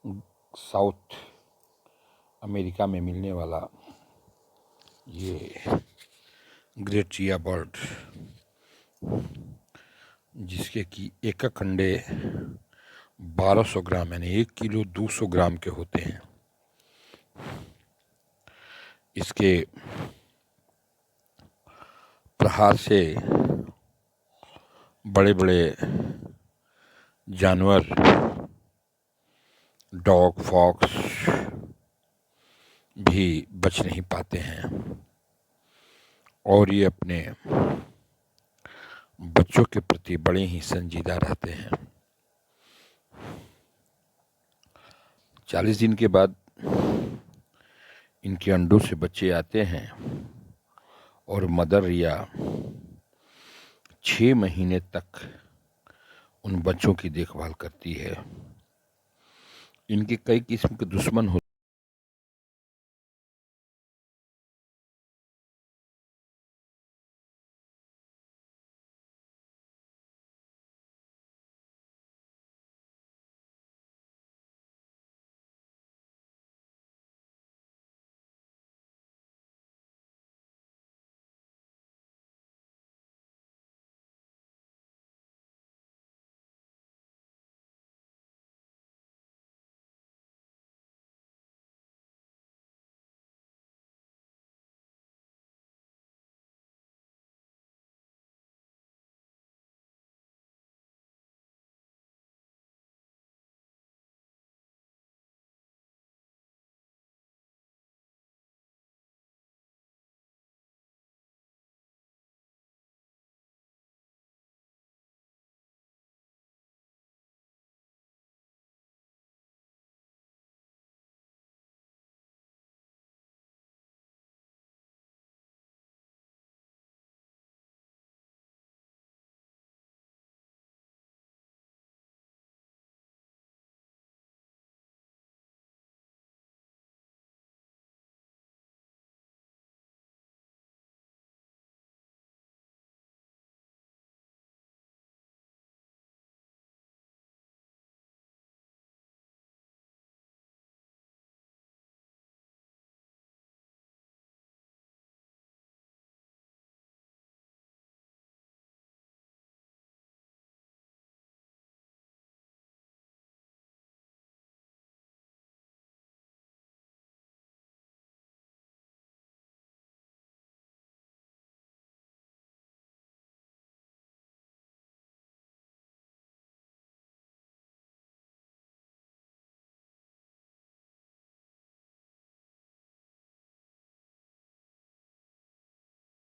South America में मिलने वाला ये ग्रेट चिया बर्ड, जिसके कि एक अंडे 1200 ग्राम यानी 1 किलो 200 ग्राम के होते हैं। इसके प्रहार से बड़े बड़े जानवर, डॉग, फॉक्स भी बच नहीं पाते हैं और ये अपने बच्चों के प्रति बड़े ही संजीदा रहते हैं। 40 दिन के बाद इनके अंडों से बच्चे आते हैं और मदर रिया 6 महीने तक उन बच्चों की देखभाल करती है। इनके कई किस्म के दुश्मन होते